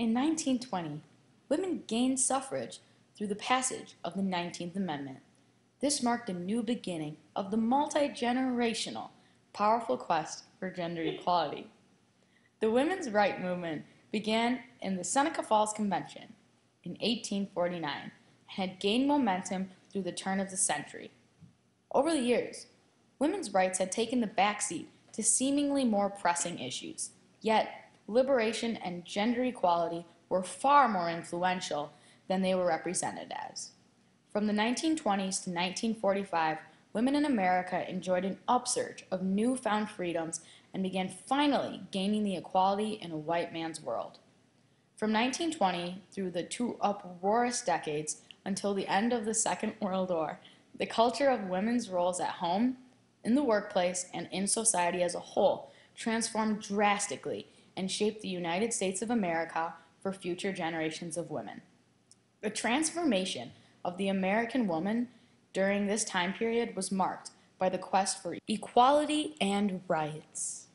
In 1920, women gained suffrage through the passage of the 19th Amendment. This marked a new beginning of the multi-generational, powerful quest for gender equality. The women's rights movement began in the Seneca Falls Convention in 1849 and had gained momentum through the turn of the century. Over the years, women's rights had taken the backseat to seemingly more pressing issues, yet liberation and gender equality were far more influential than they were represented as. From the 1920s to 1945, women in America enjoyed an upsurge of newfound freedoms and began finally gaining the equality in a white man's world. From 1920 through the two uproarious decades until the end of the Second World War, the culture of women's roles at home, in the workplace, and in society as a whole transformed drastically and shaped the United States of America for future generations of women. The transformation of the American woman during this time period was marked by the quest for equality and rights.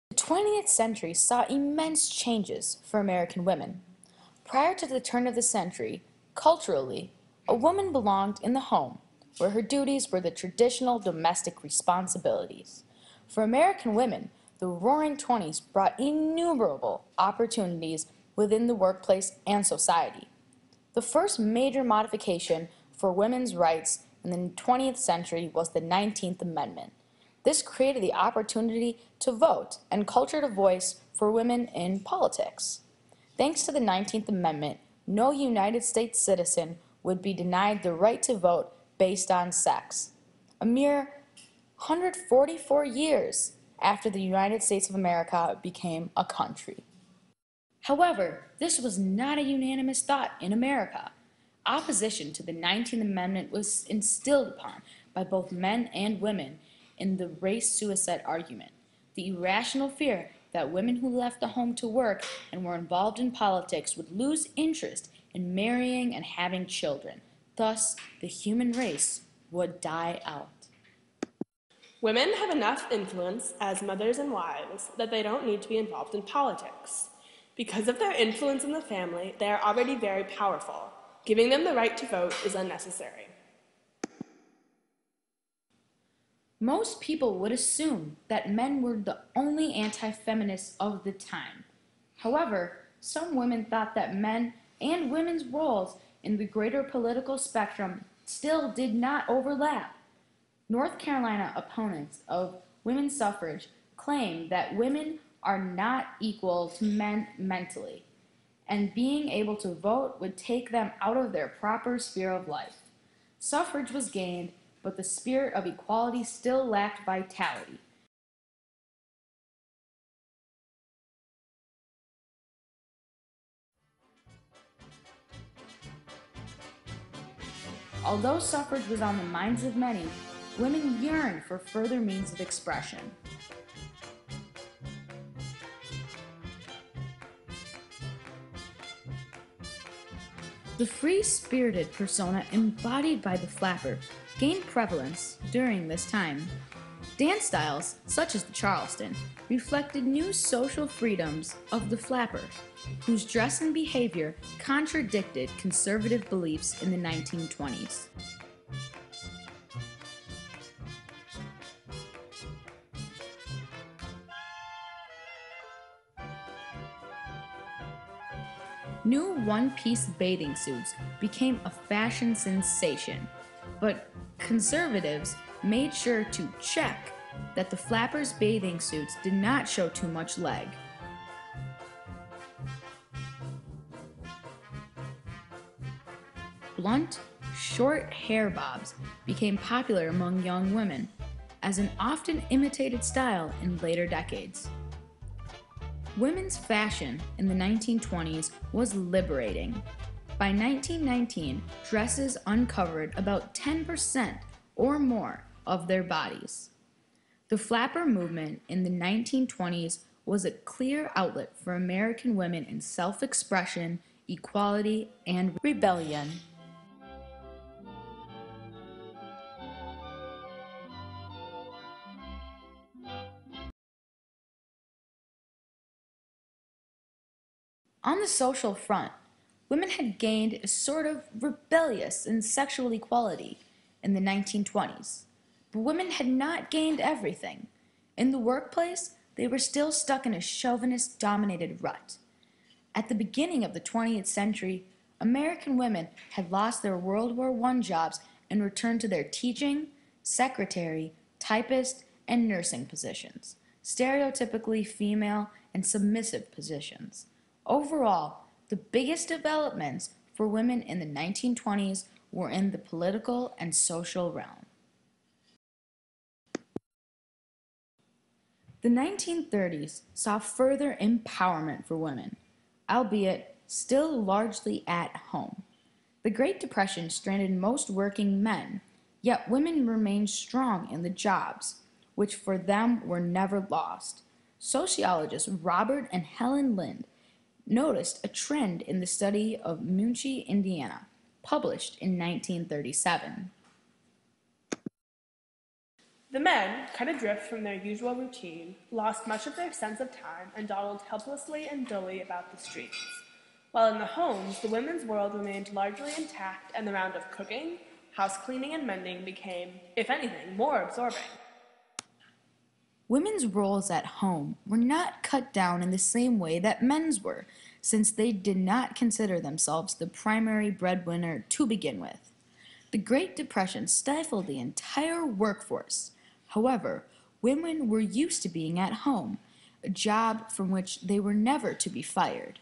The 20th century saw immense changes for American women. Prior to the turn of the century, culturally, a woman belonged in the home, where her duties were the traditional domestic responsibilities. For American women, the Roaring Twenties brought innumerable opportunities within the workplace and society. The first major modification for women's rights in the 20th century was the 19th Amendment. This created the opportunity to vote and cultured a voice for women in politics. Thanks to the 19th Amendment, no United States citizen would be denied the right to vote based on sex. A mere 144 years after the United States of America became a country. However, this was not a unanimous thought in America. Opposition to the 19th Amendment was instilled upon by both men and women in the race suicide argument, the irrational fear that women who left the home to work and were involved in politics would lose interest in marrying and having children. Thus, the human race would die out. Women have enough influence as mothers and wives that they don't need to be involved in politics. Because of their influence in the family, they are already very powerful. Giving them the right to vote is unnecessary. Most people would assume that men were the only anti-feminists of the time. However, some women thought that men and women's roles in the greater political spectrum still did not overlap. North Carolina opponents of women's suffrage claim that women are not equal to men mentally, and being able to vote would take them out of their proper sphere of life. Suffrage was gained, but the spirit of equality still lacked vitality. Although suffrage was on the minds of many, women yearned for further means of expression. The free-spirited persona embodied by the flapper gained prevalence during this time. Dance styles, such as the Charleston, reflected new social freedoms of the flapper, whose dress and behavior contradicted conservative beliefs in the 1920s. New one-piece bathing suits became a fashion sensation, but conservatives made sure to check that the flappers' bathing suits did not show too much leg. Blunt, short hair bobs became popular among young women as an often imitated style in later decades. Women's fashion in the 1920s was liberating. By 1919, dresses uncovered about 10% or more of their bodies. The flapper movement in the 1920s was a clear outlet for American women in self-expression, equality, and rebellion. On the social front, women had gained a sort of rebellious and sexual equality in the 1920s, but women had not gained everything. In the workplace, they were still stuck in a chauvinist-dominated rut. At the beginning of the 20th century, American women had lost their World War I jobs and returned to their teaching, secretary, typist, and nursing positions, stereotypically female and submissive positions. Overall, the biggest developments for women in the 1920s were in the political and social realm. The 1930s saw further empowerment for women, albeit still largely at home. The Great Depression stranded most working men, yet women remained strong in the jobs, which for them were never lost. Sociologists Robert and Helen Lind noticed a trend in the study of Muncie, Indiana, published in 1937. The men, cut adrift from their usual routine, lost much of their sense of time and dawdled helplessly and dully about the streets. While in the homes, the women's world remained largely intact and the round of cooking, house cleaning, and mending became, if anything, more absorbing. Women's roles at home were not cut down in the same way that men's were, since they did not consider themselves the primary breadwinner to begin with. The Great Depression stifled the entire workforce. However, women were used to being at home, a job from which they were never to be fired.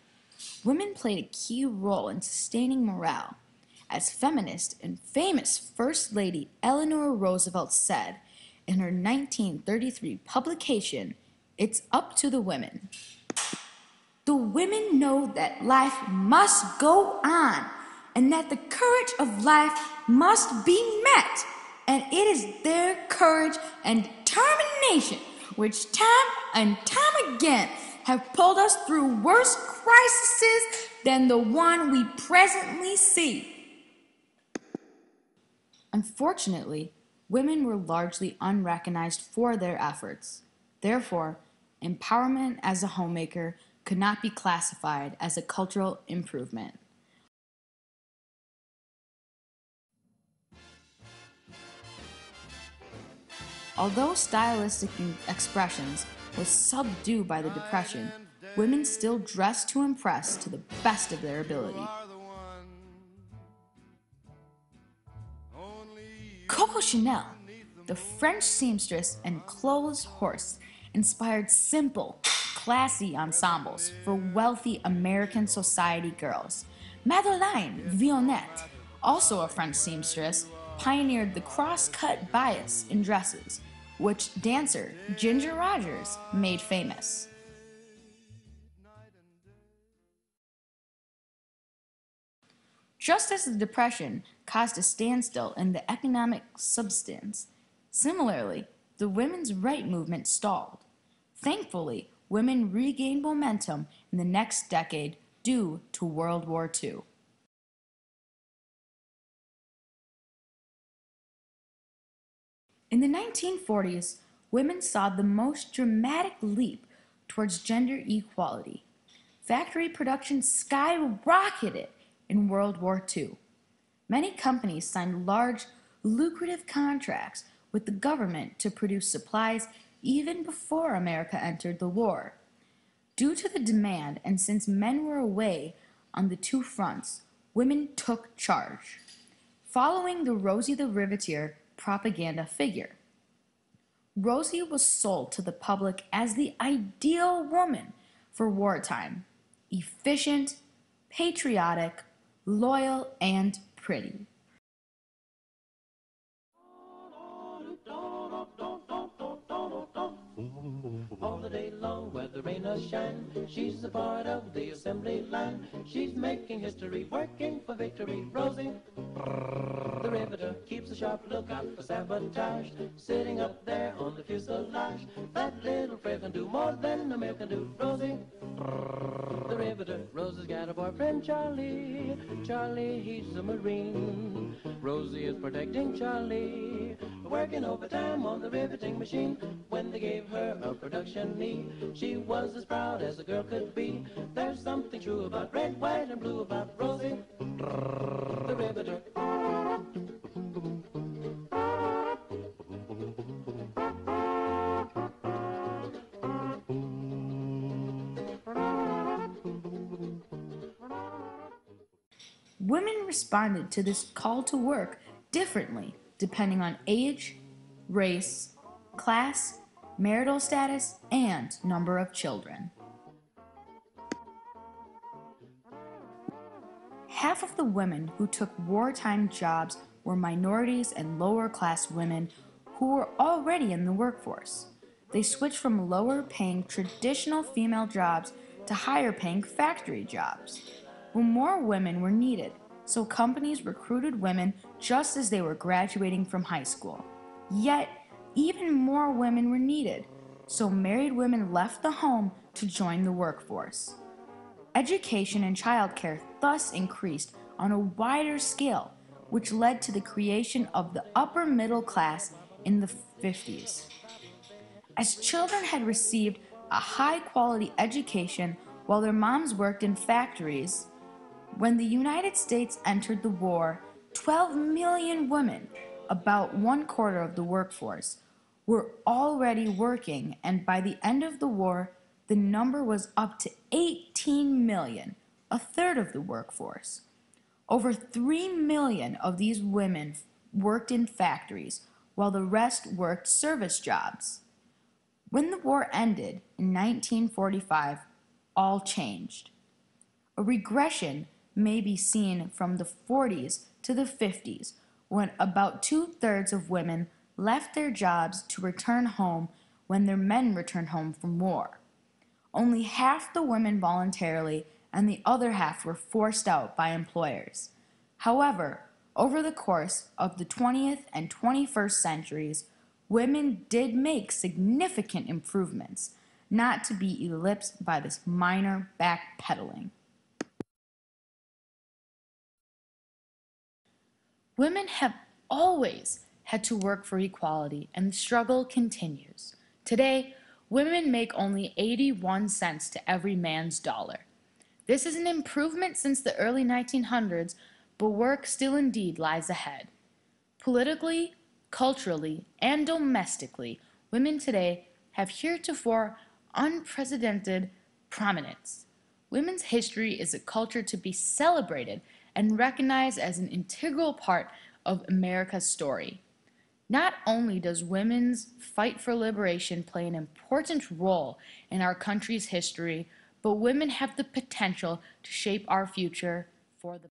Women played a key role in sustaining morale. As feminist and famous First Lady Eleanor Roosevelt said in her 1933 publication, "It's up to the women." The women know that life must go on and that the courage of life must be met, and it is their courage and determination which time and time again have pulled us through worse crises than the one we presently see. Unfortunately, women were largely unrecognized for their efforts. Therefore, empowerment as a homemaker could not be classified as a cultural improvement. Although stylistic expressions was subdued by the Depression, women still dressed to impress to the best of their ability. Coco Chanel, the French seamstress and clothes horse, inspired simple, classy ensembles for wealthy American society girls. Madeleine Vionnet, also a French seamstress, pioneered the cross-cut bias in dresses, which dancer Ginger Rogers made famous. Just as the Depression caused a standstill in the economic substance, similarly, the women's right movement stalled. Thankfully, women regained momentum in the next decade due to World War II. In the 1940s, women saw the most dramatic leap towards gender equality. Factory production skyrocketed in World War II. Many companies signed large, lucrative contracts with the government to produce supplies even before America entered the war. Due to the demand, and since men were away on the two fronts, women took charge, following the Rosie the Riveteer propaganda figure. Rosie was sold to the public as the ideal woman for wartime: efficient, patriotic, loyal, and pretty. All the day long, whether rain or shine, she's a part of the assembly line. She's making history, working for victory. Rosie, the riveter, keeps a sharp lookout for sabotage. Sitting up there on the fuselage, that little frail can do more than a male can do. Rosie, the riveter. Rosie's got a boyfriend, Charlie. Charlie, he's a Marine. Rosie is protecting Charlie, working overtime on the riveting machine. When they gave her a production knee, she was as proud as a girl could be. There's something true about red, white, and blue, about Rosie, the riveter. Women responded to this call to work differently depending on age, race, class, marital status, and number of children. Half of the women who took wartime jobs were minorities and lower class women who were already in the workforce. They switched from lower paying traditional female jobs to higher paying factory jobs. Well, more women were needed, so companies recruited women just as they were graduating from high school. Yet, even more women were needed, so married women left the home to join the workforce. Education and childcare thus increased on a wider scale, which led to the creation of the upper middle class in the 50s. As children had received a high-quality education while their moms worked in factories, when the United States entered the war, 12 million women, about 1/4 of the workforce, were already working, and by the end of the war, the number was up to 18 million, a third of the workforce. Over 3 million of these women worked in factories, while the rest worked service jobs. When the war ended in 1945, all changed. A regression may be seen from the 40s to the 50s, when about 2/3 of women left their jobs to return home when their men returned home from war. Only half the women voluntarily, and the other half were forced out by employers. However, over the course of the 20th and 21st centuries, women did make significant improvements, not to be eclipsed by this minor backpedaling. Women have always had to work for equality, and the struggle continues. Today, women make only 81 cents to every man's dollar. This is an improvement since the early 1900s, but work still indeed lies ahead. Politically, culturally, and domestically, women today have heretofore unprecedented prominence. Women's history is a culture to be celebrated and recognized as an integral part of America's story. Not only does women's fight for liberation play an important role in our country's history, but women have the potential to shape our future for the